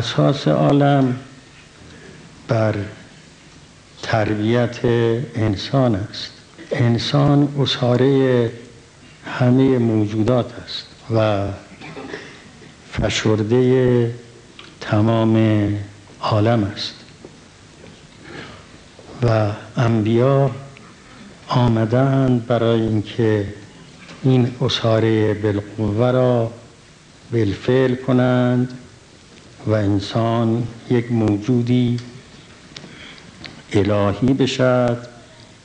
اساس عالم بر تربیت انسان است. انسان اساره همه موجودات است و فشرده تمام عالم است و انبیا آمدند برای اینکه این اساره بالقوه را بالفعل کنند و انسان یک موجودی الهی بشد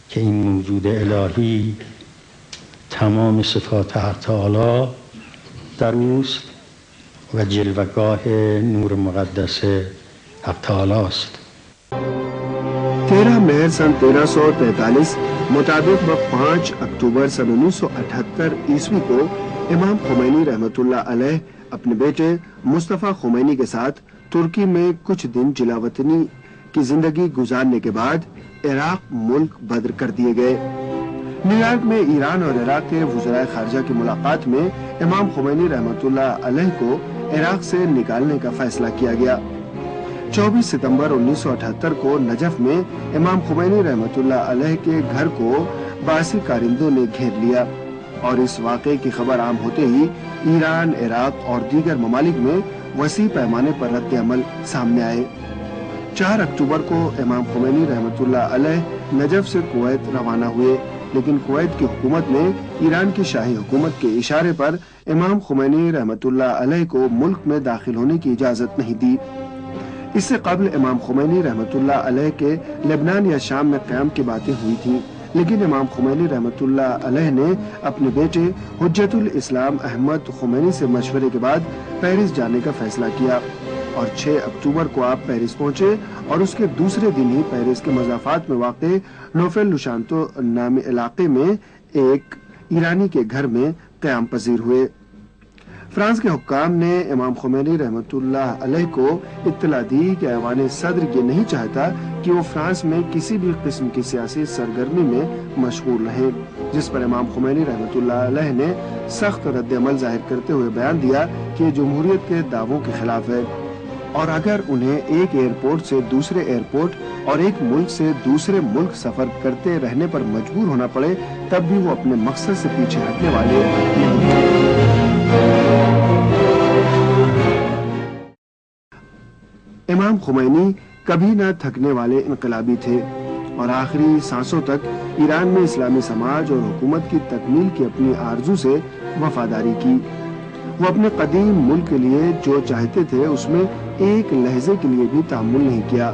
که این موجود الهی تمام صفات حق تعالی در اوست و جلوه‌گاه نور مقدس حق تعالی است. 13 مہر سن 1343 مطابق و 5 اکتوبر سن 1978 عیسوی کو امام خمینی رحمت اللہ علیہ اپنے بیٹے مصطفیٰ خمینی کے ساتھ ترکی میں کچھ دن جلاوطنی کی زندگی گزارنے کے بعد عراق ملک بدر کر دیے گئے۔ نیو یارک میں ایران اور عراق کے وزرائے خارجہ کی ملاقات میں امام خمینی رحمت اللہ علیہ کو عراق سے نکالنے کا فیصلہ کیا گیا۔ 24 ستمبر 1978 کو نجف میں امام خمینی رحمت اللہ علیہ کے گھر کو باسی کارندوں نے گھیر لیا اور اس واقعے کی خبر عام ہوتے ہی ایران، عراق اور دیگر ممالک میں وسیع پیمانے پر رد عمل سامنے آئے۔ 4 اکتوبر کو امام خمینی رحمت اللہ علیہ نجف سے کویت روانہ ہوئے، لیکن کویت کی حکومت نے ایران کی شاہی حکومت کے اشارے پر امام خمینی رحمت اللہ علیہ کو ملک میں داخل ہونے کی اجازت نہیں دی۔ اس سے قبل امام خمینی رحمت اللہ علیہ کے لبنان یا شام میں قیام کی باتیں ہوئی تھیں، لیکن امام خمینی رحمت اللہ علیہ نے اپنے بیٹے حجت الاسلام احمد خمینی سے مشورے کے بعد پیرس جانے کا فیصلہ کیا اور 6 اکتوبر کو آپ پیرس پہنچے اور اس کے دوسرے دن ہی پیرس کے مضافات میں واقع نوفل لوشانتو نامی علاقے میں ایک ایرانی کے گھر میں قیام پذیر ہوئے۔ فرانس کے حکام نے امام خمینی رحمت اللہ علیہ کو اطلاع دی کہ ایوان صدر یہ نہیں چاہتا کہ وہ فرانس میں کسی بھی قسم کی سیاسی سرگرمی میں مشغول رہیں، جس پر امام خمینی رحمت اللہ علیہ نے سخت رد عمل ظاہر کرتے ہوئے بیان دیا کہ یہ جمہوریت کے دعووں کے خلاف ہے اور اگر انہیں ایک ایئرپورٹ سے دوسرے ایئرپورٹ اور ایک ملک سے دوسرے ملک سفر کرتے رہنے پر مجبور ہونا پڑے تب بھی وہ اپنے مقصد سے پیچھے ہٹنے والے نہیں۔ امام خمینی کبھی نہ تھکنے والے انقلابی تھے और आखिरी सांसों तक ईरान में इस्लामी समाज और हुकूमत की तकमील की अपनी आरजू से वफादारी की। वो अपने कदीम मुल्क के लिए जो चाहते थे उसमें एक लहजे के लिए भी तामुल नहीं किया।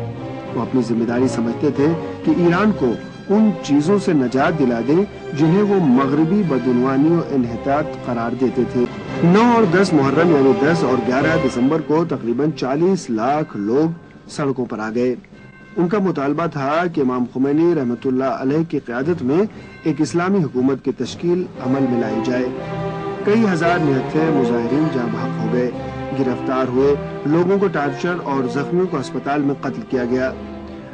वो अपनी जिम्मेदारी समझते थे कि ईरान को उन चीजों से नजात दिला दे जिन्हें वो मगरबी बदउनवानी और इन्हितात करार देते थे। 9 और 10 मुहर्रम यानी 10 और 11 दिसंबर को तकरीबन 40 लाख लोग सड़कों पर आ गए। उनका मुतालबा था कि इमाम खुमैनी रहमतुल्लाह अलैह की क़यादत में एक इस्लामी हुकूमत की तश्कील अमल में लाई जाए। कई हजार निहत्थे मुजाहिरीन जाँ बहक हो गए, गिरफ्तार हुए, लोगों को टार्चर और जख्मियों को अस्पताल में कत्ल किया गया।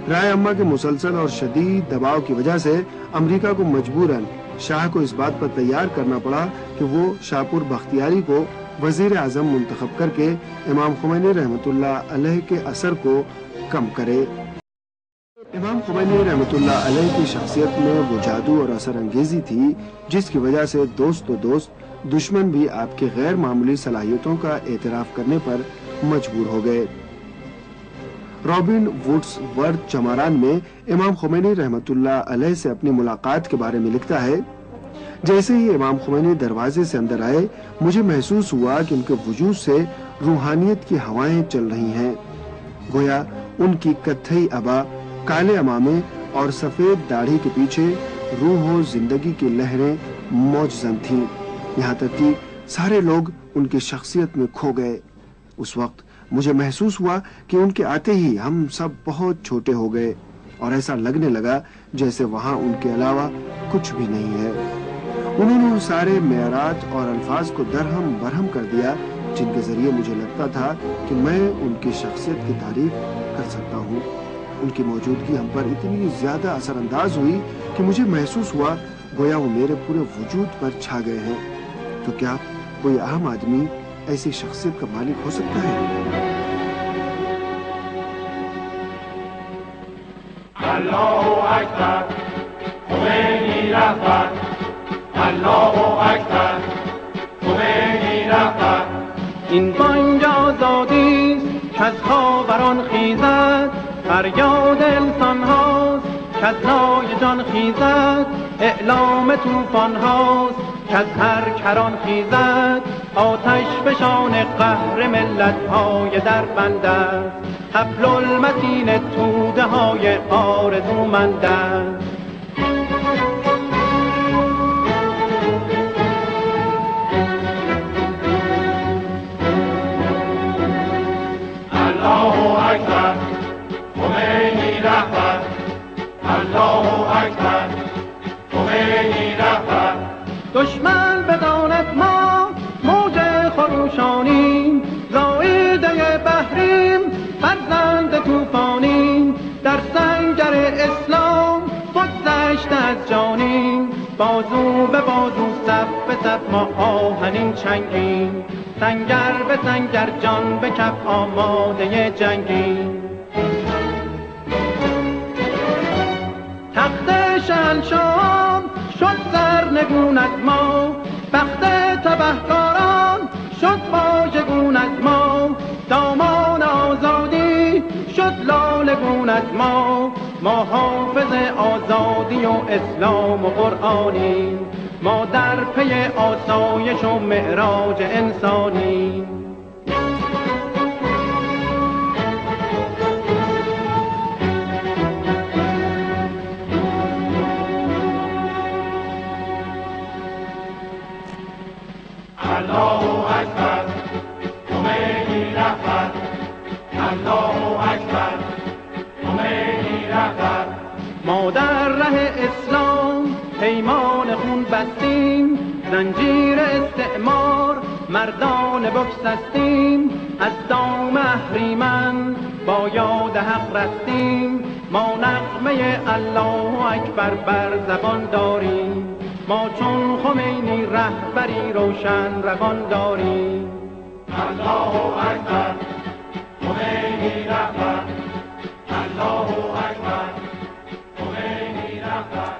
राय अम्मा के मुसलसल और शदीद दबाव की वजह से अमेरिका को मजबूरन शाह को इस बात पर तैयार करना पड़ा कि वो शाहपुर बख्तियारी को वजीर आजम मुंतखब करके इमाम खुमैनी रहमतुल्लाह अलैह के असर को कम करे। इमाम खुमैनी रहमतुल्लाह अलैह की शख्सियत में वो जादू और असर अंगेजी थी जिसकी वजह से दोस्त तो दोस्त, दुश्मन भी आपके गैर मामूली सलाहियतों का एतराफ करने पर मजबूर हो गए। रॉबिन वुड्सवर्थ चमारान में इमाम खुमैनी रहमतुल्लाह अलैह से अपनी मुलाकात के बारे में लिखता है, जैसे ही इमाम खुमैनी दरवाजे से अंदर आए, मुझे महसूस हुआ कि उनके वजूद से रूहानियत की हवाएं चल रही हैं। गोया उनकी कत्थई अबा, काले अमामे और सफेद दाढ़ी के पीछे रूह और जिंदगी की लहरें मौजज़न थीं। यहाँ तक कि सारे लोग उनकी शख्सियत में खो गए। उस वक्त मुझे महसूस हुआ कि उनके आते ही हम सब बहुत छोटे हो गए और ऐसा लगने लगा जैसे वहाँ उनके अलावा कुछ भी नहीं है। उन्होंने उन सारे मेयारात और अल्फाज को दरहम बरहम कर दिया जिनके जरिए मुझे लगता था कि मैं उनकी शख्सियत की तारीफ कर सकता हूँ। उनकी मौजूदगी हम पर इतनी ज्यादा असरअंदाज हुई कि मुझे महसूस हुआ गोया वो मेरे पूरे वजूद पर छा गए हैं। तो क्या कोई आम आदमी ऐसी शख्सियत का मालिक हो सकता है? अल्लाहु अकबर, खुमैनी रहबर, अल्लाहु अकबर, खुमैनी रहबर। این بانگ آزادی است کز خاوران خیزد، فریاد انسان هاست کز نای جان خیزد، اعلام طوفان هاست کز هر کران خیزد، آتش فشان قهر ملت های در بند است، حبل المتین توده های آرزومند است. अल्लाहु अकबर, खुमैनी रहबर, अल्लाहु अकबर, खुमैनी रहबर। دشمن بداند ما موج خروشانیم، زایده بحریم، فرزند طوفانیم، در سنگر اسلام بگذشته از جانیم، بازو به بازو صف به صف ما آهنین چنگیم، سنگر به سنگر جان به کف آماده جنگیم. تخت شهنشاهان شد سرنگون از ما، بخت تبهکاران شد واژگون از ما، دامان آزادی شد لالگون از ما، ما حافظ آزادی و اسلام و قرآنیم، ما در پی آسایش و معراج انسانیم. अल्लाहु अकबर, खुमैनी रहबर, अल्लाहु अकबर, खुमैनी रहबर। ما در ره اسلام پیمان خون بستیم، زنجیر استعمار مردان بگسستیم، از دام اهریمن با یاد حق رستیم، ما نغمه الله اکبر بر زبان داریم، ما چون خمینی رهبری روشن روان داریم. अल्लाहु अकबर, खुमैनी रहबर, अल्लाहु अकबर, खुमैनी रहबर।